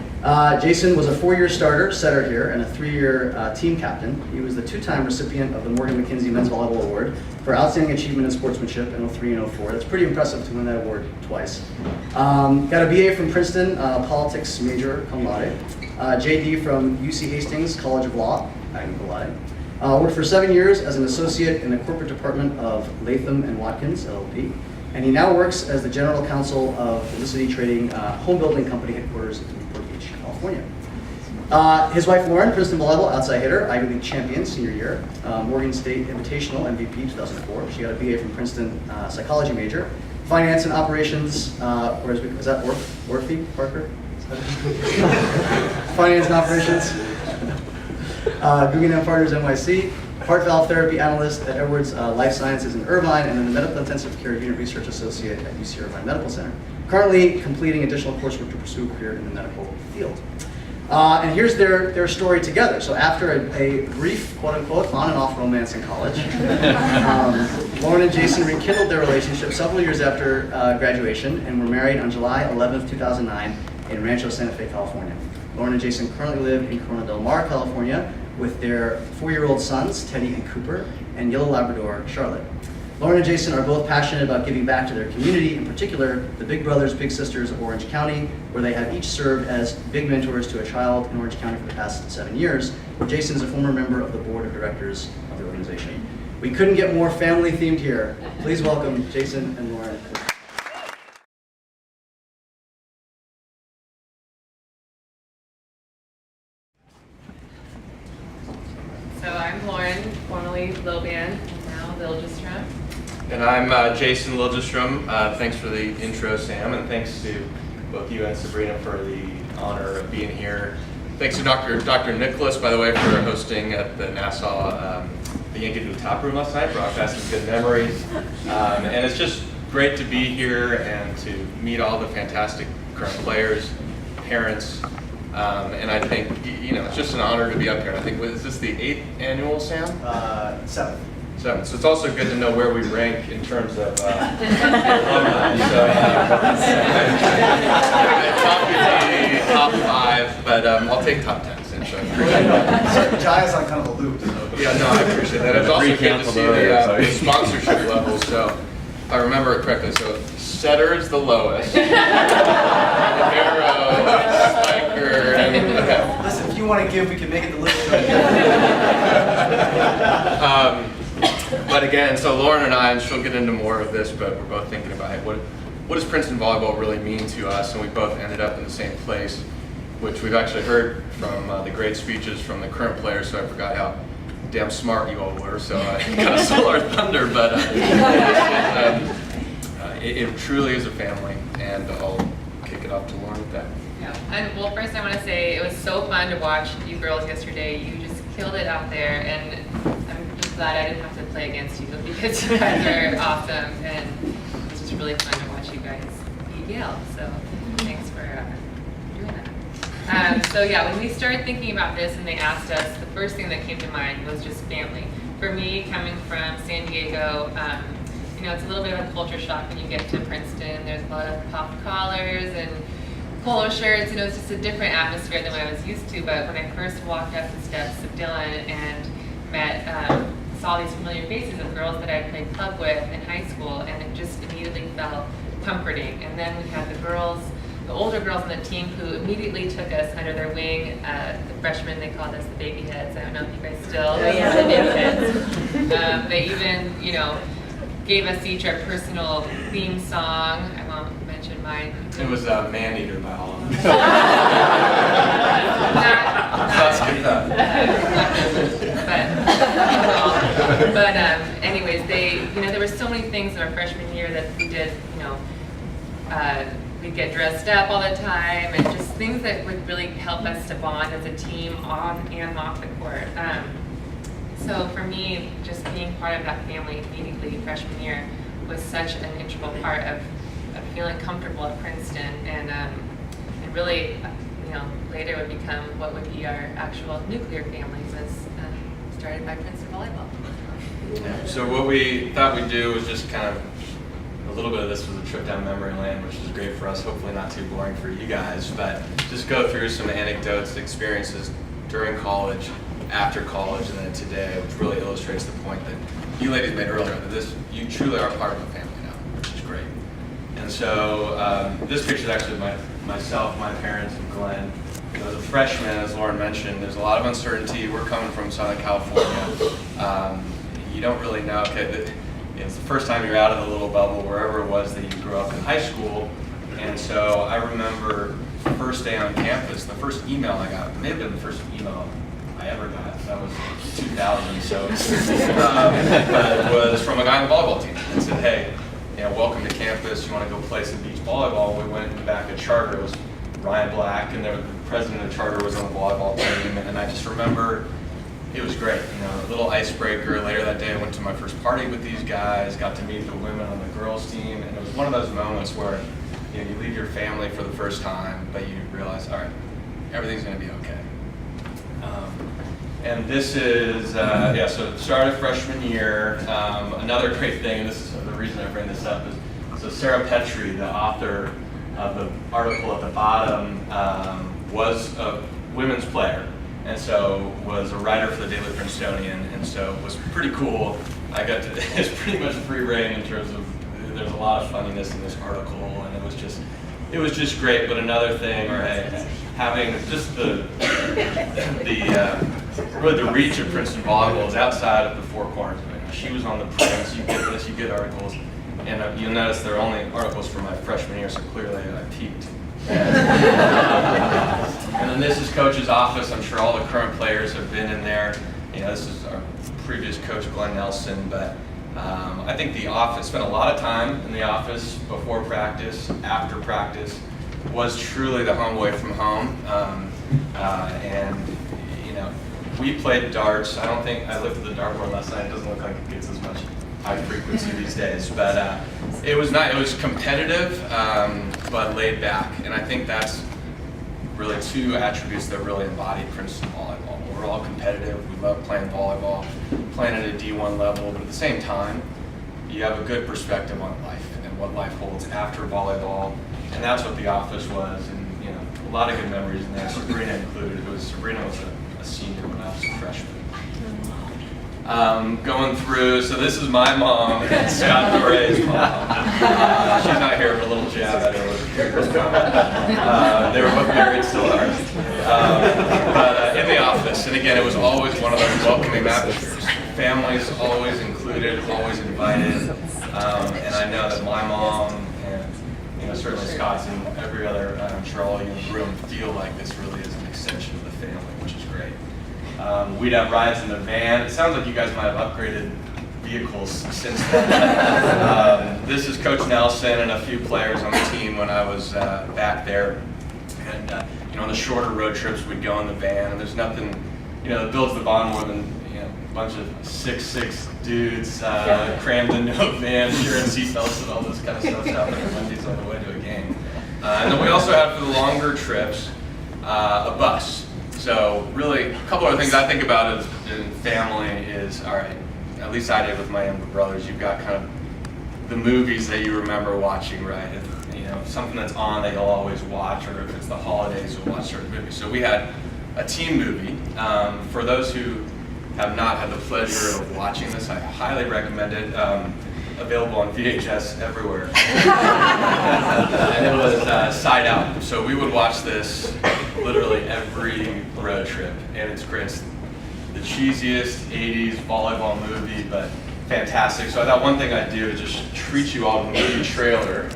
B: Jason was a 4-year starter, setter here, and a 3-year team captain. He was the 2-time recipient of the Morgan McKinsey Men's Volleyball Award for Outstanding Achievement in Sportsmanship in 03 and 04. That's pretty impressive to win that award twice. Got a BA from Princeton, politics major, cum laude. JD from UC Hastings College of Law, magna cum laude. Worked for 7 years as an associate in the corporate department of Latham & Watkins, LLP. And he now works as the general counsel of Felicity Trading Home Building Company headquarters in Newport Beach, California. His wife Lauren, Princeton volleyball outside hitter, Ivy League champion senior year, Morgan State Invitational MVP 2004. She got a BA from Princeton psychology major, finance and operations. Is that Worthy Parker? Finance and operations. Guggenheim Partners NYC. Heart valve therapy analyst at Edwards Life Sciences in Irvine, and then the medical intensive care unit research associate at UC Irvine Medical Center. Currently completing additional coursework to pursue a career in the medical field. And here's their story together. So after a brief, quote unquote, on and off romance in college, Lauren and Jason rekindled their relationship several years after graduation and were married on July 11th, 2009 in Rancho Santa Fe, California. Lauren and Jason currently live in Corona del Mar, California, with their 4-year-old sons, Teddy and Cooper, and yellow Labrador, Charlotte. Lauren and Jason are both passionate about giving back to their community, in particular, the Big Brothers Big Sisters of Orange County, where they have each served as big mentors to a child in Orange County for the past 7 years. Jason is a former member of the board of directors of the organization. We couldn't get more family themed here. Please welcome Jason and Lauren.
I: So I'm Lauren, formerly Lobian, and now Liljeström.
J: And I'm Jason Liljeström. Thanks for the intro, Sam, and thanks to both you and Sabrina for the honor of being here. Thanks to Dr. Nicholas, by the way, for hosting at the Nassau, the Yankee Doodle Tap Room last night, broadcasting good memories. And it's just great to be here and to meet all the fantastic current players, parents, and I think, it's just an honor to be up here. And I think, is this the 8th annual, Sam?
B: 7th.
J: 7th. So it's also good to know where we rank in terms of alumni. So, top 5, but I'll take top 10. So I appreciate that.
B: Jai is on kind of a loop. So.
J: Yeah, no, I appreciate that. It's also good to see the sponsorship levels. So if I remember it correctly, so Setter is the lowest. Arrow, Spiker, and
B: Listen, if you want to give, we can make it the list.
J: But again, so Lauren and I, and she'll get into more of this, but we're both thinking about it. What does Princeton volleyball really mean to us? And we both ended up in the same place, which we've actually heard from the great speeches from the current players, so I forgot how damn smart you all were, so I kind of stole our thunder, but it truly is a family, and I'll kick it off to Lauren with that.
I: Yeah. And well, first I want to say it was so fun to watch you girls yesterday. You just killed it out there, and I'm just glad I didn't have to play against you because you guys are awesome, and it was just really fun to watch you guys beat Yale. So thanks for doing that. So yeah, when we started thinking about this and they asked us, the first thing that came to mind was just family. For me, coming from San Diego, it's a little bit of a culture shock when you get to Princeton. There's a lot of popped collars and polo shirts. It's just a different atmosphere than what I was used to. But when I first walked up the steps of Dillon and saw these familiar faces of girls that I played club with in high school, and it just immediately felt comforting. And then we had the older girls on the team who immediately took us under their wing. The freshmen, they called us the baby heads. I don't know if you guys still.
C: Oh, yeah, the baby heads.
I: They even, gave us each our personal theme song. I won't mention mine.
J: It was Man-Eater by all of them.
I: But anyways, there were so many things in our freshman year that we did, we'd get dressed up all the time, and just things that would really help us to bond as a team on and off the court. So for me, just being part of that family immediately freshman year was such an integral part of feeling comfortable at Princeton, and really, later would become what would be our actual nuclear families, as started by Princeton volleyball.
J: Yeah. So what we thought we'd do was just kind of a little bit of this was a trip down memory lane, which is great for us. Hopefully not too boring for you guys, but just go through some anecdotes, experiences during college, after college, and then today, which really illustrates the point that you ladies made earlier, that you truly are part of a family now, which is great. And so this picture is actually myself, my parents, and Glenn. As a freshman, as Lauren mentioned, there's a lot of uncertainty. We're coming from Southern California. You don't really know, it's the first time you're out of the little bubble, wherever it was that you grew up in high school. And so I remember the first day on campus, the first email I got, it may have been the first email I ever got. That was 2000, so but it was from a guy on the volleyball team and said, hey, welcome to campus. You want to go play some beach volleyball? We went in the back of Charter. It was Ryan Black, and the president of Charter was on the volleyball team. And I just remember it was great. A little icebreaker. Later that day, I went to my first party with these guys. Got to meet the women on the girls team, and it was one of those moments where you leave your family for the first time, but you realize, all right, everything's going to be okay. And this is, so it started freshman year. Another great thing, and this is the reason I bring this up, is so Sarah Petrie, the author of the article at the bottom, was a women's player, and so was a writer for the Daily Princetonian, and so it was pretty cool. It's pretty much free reign in terms of, there's a lot of funniness in this article, and it was just great. But another thing, having just really the reach of Princeton volleyball is outside of the four corners. She was on the Prince, you get this, you get articles, and you'll notice they're only articles from my freshman year, so clearly I peaked. And then this is Coach's office. I'm sure all the current players have been in there. This is our previous coach, Glenn Nelson, but I think the office, spent a lot of time in the office before practice, after practice, was truly the home away from home. And we played darts. I looked at the dartboard last night. It doesn't look like it gets as much high frequency these days. But it was not. It was competitive, but laid back, and I think that's really two attributes that really embody Princeton volleyball. We're all competitive. We love playing volleyball, playing at a D1 level, but at the same time, you have a good perspective on life and what life holds after volleyball, and that's what the office was. And a lot of good memories in there. Sabrina included. Sabrina was a senior when I was a freshman. Going through, so this is my mom and Scott Dore's mom. She's not here for a little jab at her with a curious comment. They were both married, still are. But in the office, and again, it was always one of those welcoming atmospheres. Families always included, always invited. And I know that my mom and certainly Scott's and every other, I'm sure all of you in the room feel like this really is an extension of the family, which is great. We'd have rides in the van. It sounds like you guys might have upgraded vehicles since then. This is Coach Nelson and a few players on the team when I was back there. And on the shorter road trips, we'd go in the van, and there's nothing, that builds the bond more than a bunch of 6'6" dudes crammed into a van, sharing seatbelts and all this kind of stuff happening Mondays on the way to a game. And then we also had for the longer trips a bus. So really, a couple other things I think about in family is, all right, at least I did with my younger brothers, you've got kind of the movies that you remember watching, right? If, something that's on that you'll always watch, or if it's the holidays, you'll watch certain movies. So we had a teen movie. For those who have not had the pleasure of watching this, I highly recommend it. Available on VHS everywhere. And it was Side Out. So we would watch this literally every road trip, and it's great. It's the cheesiest 80s volleyball movie, but fantastic. So I thought one thing I'd do is just treat you all to the movie trailer.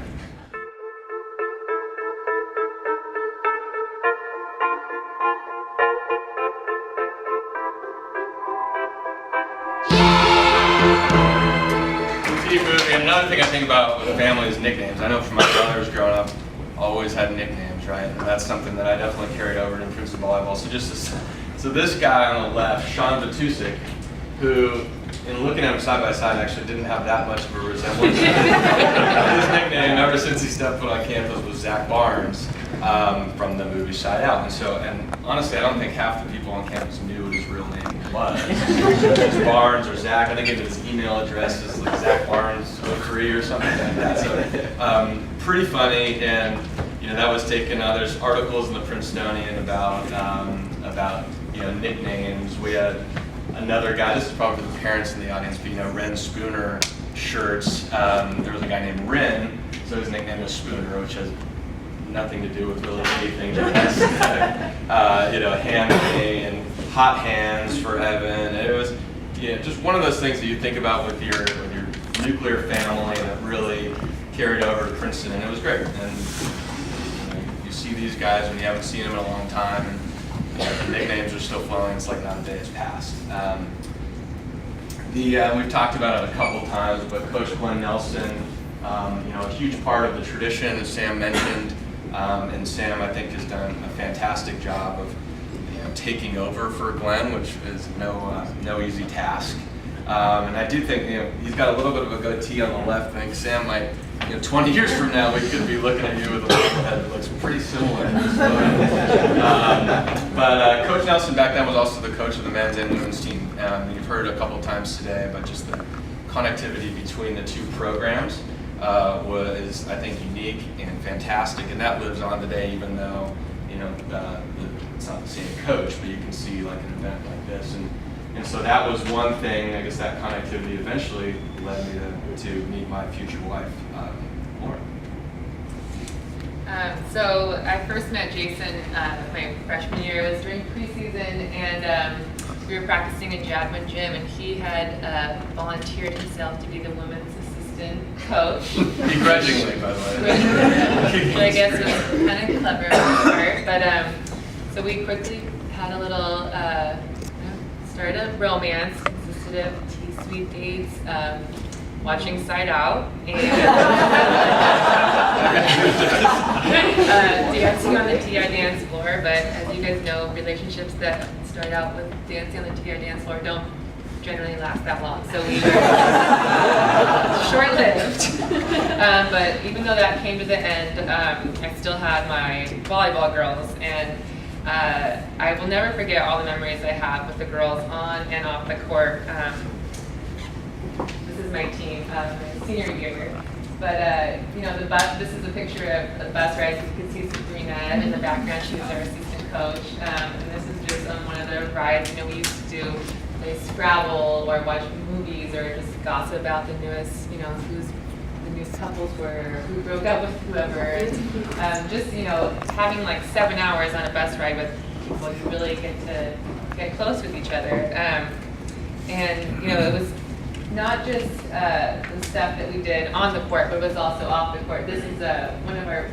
J: Movie. And another thing I think about with family is nicknames. I know from my brothers growing up, always had nicknames, right? And that's something that I definitely carried over in Princeton volleyball. So this guy on the left, Sean Batusik, who, in looking at him side by side, actually didn't have that much of a resemblance. His nickname, ever since he stepped foot on campus, was Zach Barnes from the movie Side Out. And honestly, I don't think half the people on campus knew what his real name was. It was Barnes or Zach. I think even his email address is like Zach Barnes 03 or something like that. So pretty funny, and that was taken. There's articles in the Princetonian about nicknames. We had another guy. This is probably for the parents in the audience, but Ren Spooner shirts. There was a guy named Ren, so his nickname was Spooner, which has nothing to do with really anything. Hand and hot hands for Evan. It was just one of those things that you think about with your nuclear family that really carried over to Princeton, and it was great. And you see these guys when you haven't seen them in a long time, and the nicknames are still flowing. It's like not a day has passed. We've talked about it a couple times, but Coach Glenn Nelson, a huge part of the tradition, as Sam mentioned, and Sam, I think, has done a fantastic job of taking over for Glenn, which is no easy task. And I do think he's got a little bit of a goatee on the left. I think Sam might, 20 years from now, we could be looking at you with a little head that looks pretty similar. But Coach Nelson back then was also the coach of the men's and women's team. You've heard a couple times today about just the connectivity between the two programs was, I think, unique and fantastic, and that lives on today, even though it's not the same coach, but you can see like an event like this, and so that was one thing. I guess that connectivity eventually led me to meet my future wife, Lauren.
I: So I first met Jason my freshman year. It was during preseason, and we were practicing in Jadwin Gym, and he had volunteered himself to be the women's assistant coach.
J: Begrudgingly, by the way.
I: Which I guess was kind of clever on his part. But so we quickly had a little, started a romance, consisted of sweet dates, watching Side Out, and dancing on the TI dance floor. But as you guys know, relationships that start out with dancing on the TI dance floor don't generally last that long, so we were short-lived. But even though that came to the end, I still had my volleyball girls, and I will never forget all the memories I have with the girls on and off the court. This is my team, my senior year. But you know, the bus. This is a picture of the bus ride. You can see Sabrina in the background. She's our assistant coach. And this is just on one of the rides. You know, we used to do play Scrabble or watch movies or just gossip about the newest, you know, who's the newest couples were, who broke up with whoever. And, just, you know, having like 7 hours on a bus ride with people, you really get close with each other. And you know, it was not just the stuff that we did on the court, but it was also off the court. This is one of our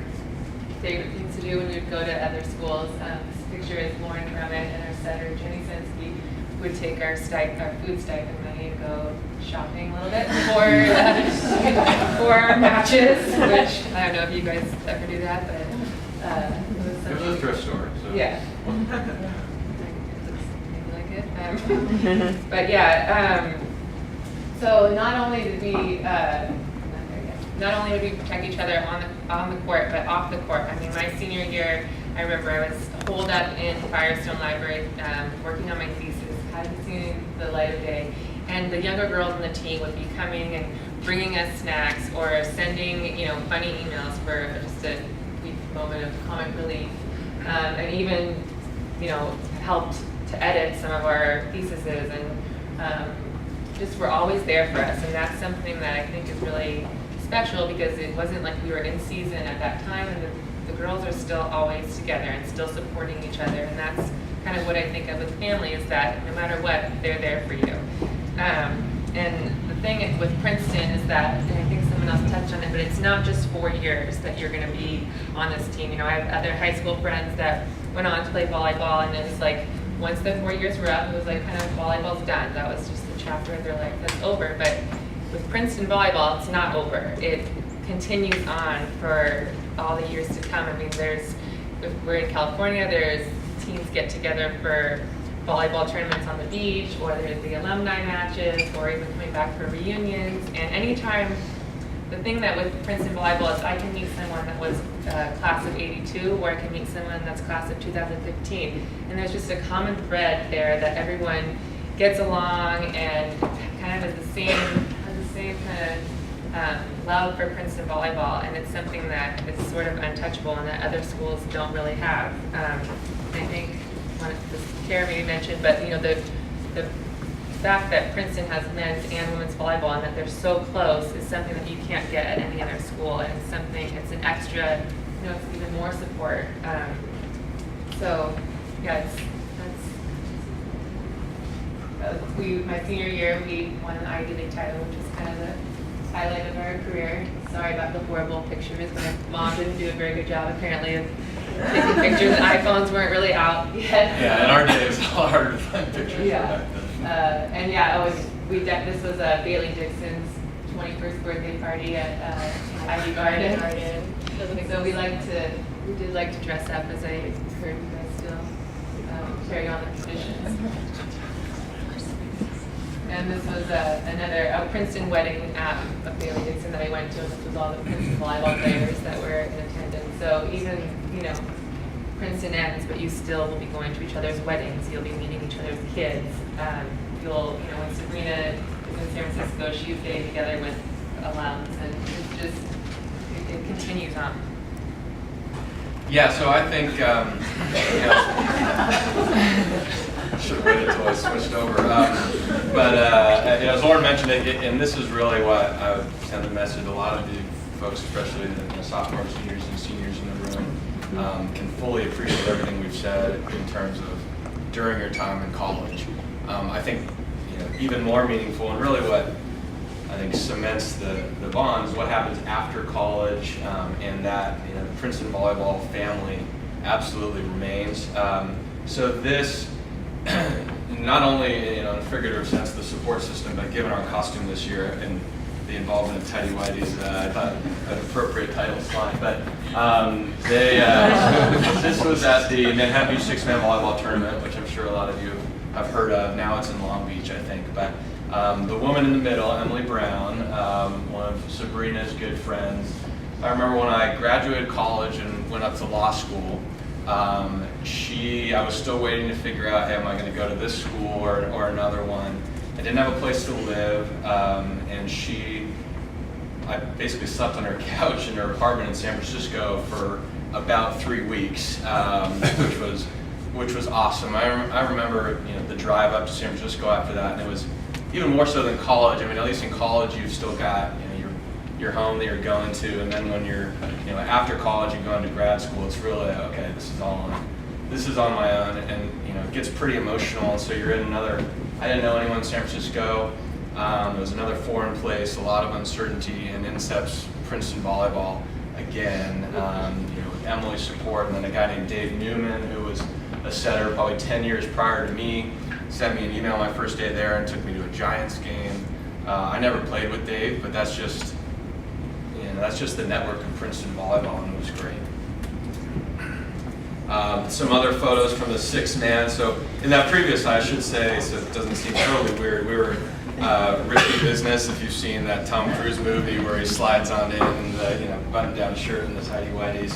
I: favorite things to do when we would go to other schools. This picture is Lauren Drummond and our setter, Jenny Sensky, would take our food stipend money and go shopping a little bit for our matches, which I don't know if you guys ever do that, but
H: It was a thrift store. So.
I: Yeah. Maybe like it. But yeah, so not only did we protect each other on the court, but off the court. I mean, my senior year, I remember I was holed up in Firestone Library, working on my thesis, hadn't seen the light of day, and the younger girls on the team would be coming and bringing us snacks or sending, you know, funny emails for just a brief moment of comic relief, and even, you know, helped to edit some of our theses, and just were always there for us. And that's something that I think is really special, because it wasn't like we were in season at that time, and the girls are still always together and still supporting each other. And that's kind of what I think of with family, is that no matter what, they're there for you. And the thing with Princeton is that, and I think someone else touched on it, but it's not just 4 years that you're going to be on this team. You know, I have other high school friends that went on to play volleyball, and it was like, once the 4 years were up, it was like kind of volleyball's done. That was just the chapter of their life that's over. But with Princeton volleyball, it's not over. It continues on for all the years to come. I mean, if we're in California, there's teams get together for volleyball tournaments on the beach, or there's the alumni matches, or even coming back for reunions. And anytime, the thing that with Princeton volleyball is I can meet someone that was class of 82, or I can meet someone that's class of 2015. And there's just a common thread there that everyone gets along and kind of has the same kind of love for Princeton volleyball, and it's something that is sort of untouchable and that other schools don't really have. I think Kara maybe mentioned, but you know, the fact that Princeton has men's and women's volleyball and that they're so close is something that you can't get at any other school, and it's an extra, you know, it's even more support. So yeah, my senior year, we won an Ivy League title, which was kind of the highlight of our career. Sorry about the horrible pictures. My mom didn't do a very good job, apparently, of taking pictures, and iPhones weren't really out yet.
J: Yeah, in our day, it was a lot harder to find pictures.
I: Yeah. And yeah, this was Bailey Dixon's 21st birthday party at Ivy Garden. So we did like to dress up, as I heard you guys still carry on the traditions. And this was another Princeton wedding of Bailey Dixon that I went to, and this was all the Princeton volleyball players that were in attendance. So even, you know, Princeton ends, but you still will be going to each other's weddings. You'll be meeting each other's kids. When Sabrina is in San Francisco, she's getting together with alums, and it's just, it continues on.
J: Yeah, so I think, should have waited until I switched over. But as Lauren mentioned, and this is really what I would send the message. A lot of you folks, especially the sophomores, juniors, and seniors in the room, can fully appreciate everything we've said in terms of during your time in college. I think even more meaningful, and really what I think cements the bonds, what happens after college, and that Princeton volleyball family absolutely remains. So this, not only in a figurative sense, the support system, but given our costume this year and the involvement of Tidy Whitey's, I thought an appropriate title slide. But this was at the Manhattan Beach 6-man volleyball tournament, which I'm sure a lot of you have heard of. Now it's in Long Beach, I think. But the woman in the middle, Emily Brown, one of Sabrina's good friends. I remember when I graduated college and went up to law school, I was still waiting to figure out, hey, am I going to go to this school or another one? I didn't have a place to live, and I basically slept on her couch in her apartment in San Francisco for about 3 weeks, which was awesome. I remember the drive up to San Francisco after that, and it was even more so than college. I mean, at least in college you've still got your home that you're going to, and then when you're after college and going to grad school, it's really okay. This is on my own, and it gets pretty emotional. And so you're in another. I didn't know anyone in San Francisco. It was another foreign place, a lot of uncertainty, and in steps Princeton volleyball again. With Emily's support, and then a guy named Dave Newman, who was a setter probably 10 years prior to me, sent me an email my first day there and took me to a Giants game. I never played with Dave, but that's just the network of Princeton volleyball, and it was great. Some other photos from the sixth man. So in that previous, I should say, so it doesn't seem totally weird, we were Risky Business, if you've seen that Tom Cruise movie where he slides on in the button-down shirt and the tidy whities.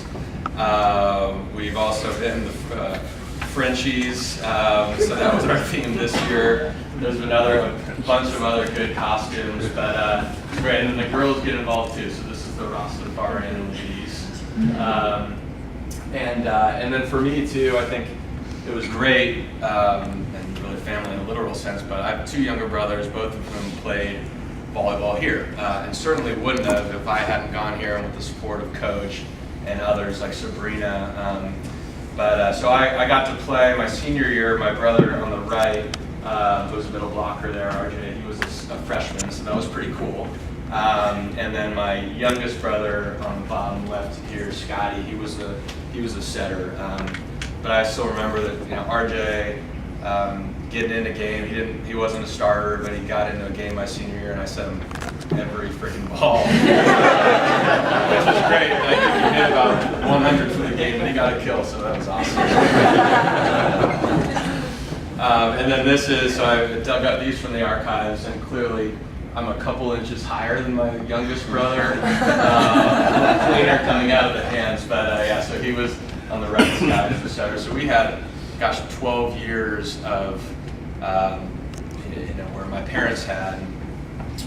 J: We've also been the Frenchies, so that was our theme this year. There's been a bunch of other good costumes, but great, and then the girls get involved too. So this is the Rastafarian ladies. And then for me too, I think it was great, and really family in a literal sense, but I have 2 younger brothers, both of whom played volleyball here, and certainly wouldn't have if I hadn't gone here and with the support of Coach and others like Sabrina. So I got to play my senior year. My brother on the right, who was a middle blocker there, RJ, he was a freshman, so that was pretty cool. And then my youngest brother on the bottom left here, Scotty, he was a setter. But I still remember that RJ getting in a game. He wasn't a starter, but he got into a game my senior year, and I set him every freaking ball, which was great. I think he hit about 100 for the game, but he got a kill, so that was awesome. And then so I dug up these from the archives, and clearly I'm a couple inches higher than my youngest brother. Cleaner coming out of the hands, but yeah, so he was on the right side as the setter. So we had, 12 years of, where my parents had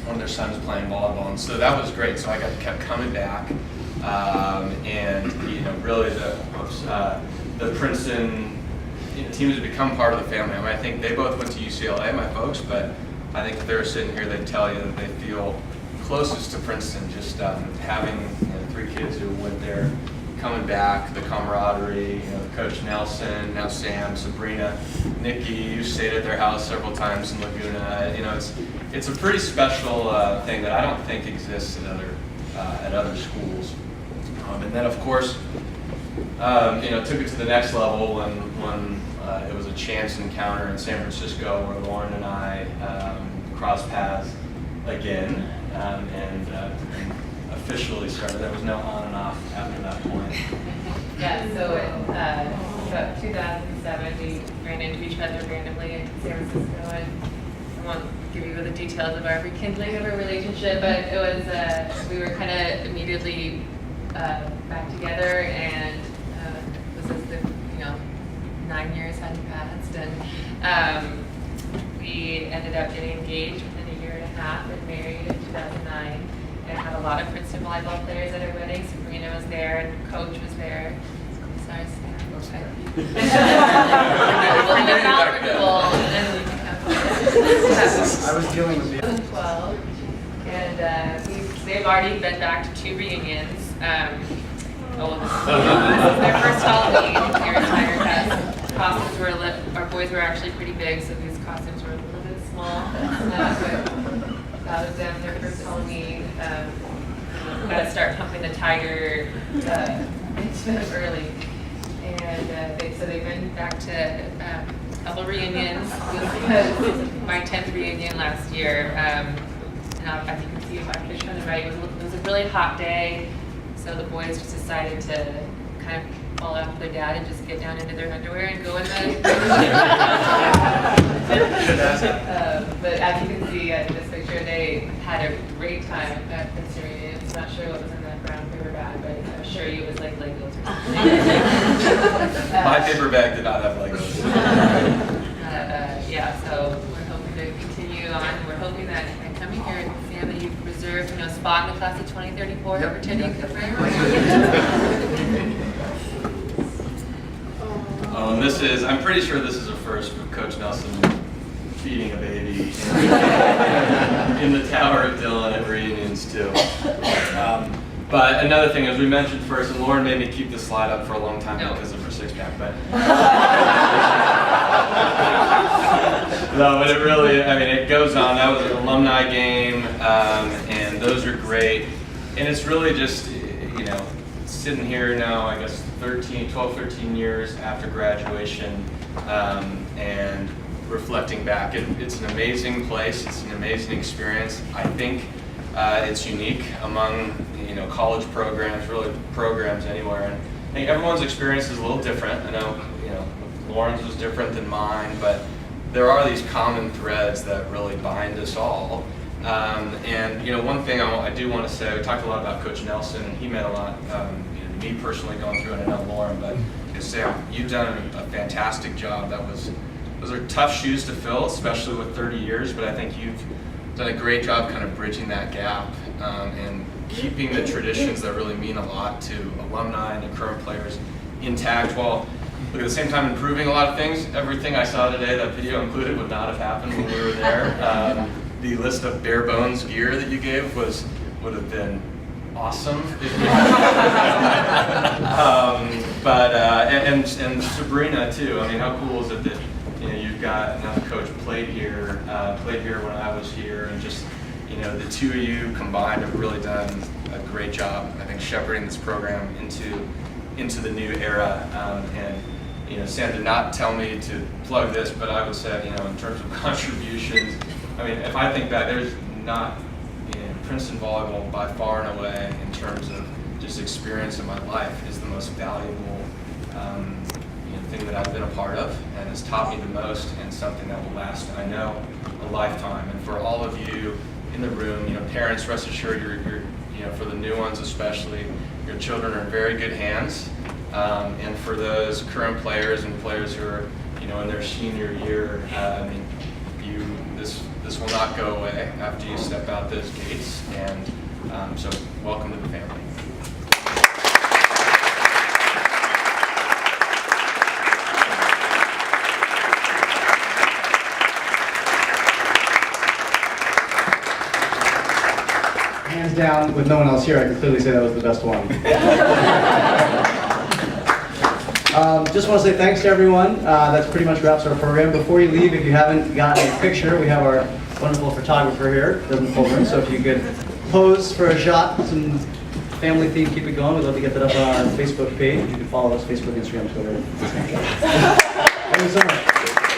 J: one of their sons playing volleyball, and so that was great. So I kept coming back, and really the Princeton team has become part of the family. I mean, I think they both went to UCLA, my folks, but I think if they were sitting here, they'd tell you that they feel closest to Princeton, just having 3 kids who went there, coming back, the camaraderie, Coach Nelson, now Sam, Sabrina, Nikki, you stayed at their house several times in Laguna. It's a pretty special thing that I don't think exists at other schools. And then of course, took it to the next level when it was a chance encounter in San Francisco where Lauren and I crossed paths again and officially started. There was no on and off after that point.
I: Yeah, so about 2007, we ran into each other randomly in San Francisco, and I won't give you the details of our rekindling of our relationship, but it was, we were kind of immediately back together, and this is the, 9 years hadn't passed, and we ended up getting engaged within a year and a half and married in 2009. And had a lot of Princeton volleyball players at our wedding. Sabrina was there, and Coach was there. Sorry, Sam.
B: I was dealing with
I: 2012, and they've already been back to 2 reunions. This is their first Halloween. Their entire costumes were our boys were actually pretty big, so these costumes were a little bit small. But that was them, their first Halloween. Got to start pumping the tiger early. And so they've been back to a couple reunions. This was my 10th reunion last year. And as you can see in my picture on the right, it was a really hot day. So the boys just decided to kind of follow after their dad and just get down into their underwear and go in the. But as you can see in this picture, they had a great time at the reunion. I'm not sure what was in that brown paper bag, but I'm sure you it was like Legos or something.
H: My paper bag did not have Legos.
I: Yeah, so we're hoping to continue on. We're hoping that coming here, Sam, that you've reserved, a spot in the class of 2034 for attending the prayer.
H: Oh, and this is, I'm pretty sure this is a first with Coach Nelson feeding a baby in the Tower of Dillon at reunions too. But another thing, as we mentioned first, and Lauren made me keep this slide up for a long time because of her six-pack, but no, but it really, I mean, it goes on. That was an alumni game, and those are great. And it's really just, sitting here now, I guess 12, 13 years after graduation, and reflecting back. It's an amazing place. It's an amazing experience. I think it's unique among college programs, really programs anywhere. And I think everyone's experience is a little different. I know Lauren's was different than mine, but there are these common threads that really bind us all. And one thing I do want to say, we talked a lot about Coach Nelson, and he meant a lot. Me personally going through, and I know Lauren, but Sam, you've done a fantastic job. Those are tough shoes to fill, especially with 30 years, but I think you've done a great job kind of bridging that gap and keeping the traditions that really mean a lot to alumni and the current players intact, while at the same time improving a lot of things. Everything I saw today, that video included, would not have happened when we were there. The list of bare bones gear that you gave would have been awesome. And Sabrina too. I mean, how cool is it that you've got another coach played here when I was here, and just the two of you combined have really done a great job, I think, shepherding this program into the new era. And Sam did not tell me to plug this, but I would say, in terms of contributions, I mean, if I think back, there's not Princeton volleyball by far and away, in terms of just experience in my life, is the most valuable thing that I've been a part of, and has taught me the most, and something that will last, I know, a lifetime. And for all of you in the room, parents, rest assured, you're for the new ones especially, your children are in very good hands. And for those current players and players who are in their senior year, I mean, this will not go away after you step out those gates, and so welcome to the family.
B: Hands down, with no one else here, I can clearly say that was the best one. Just want to say thanks to everyone. That pretty much wraps our program. Before you leave, if you haven't gotten a picture, we have our wonderful photographer here, doesn't pull in, so if you could pose for a shot, some family theme, keep it going. We'd love to get that up on our Facebook page. You can follow us, Facebook, Instagram, Twitter. Thank you so much.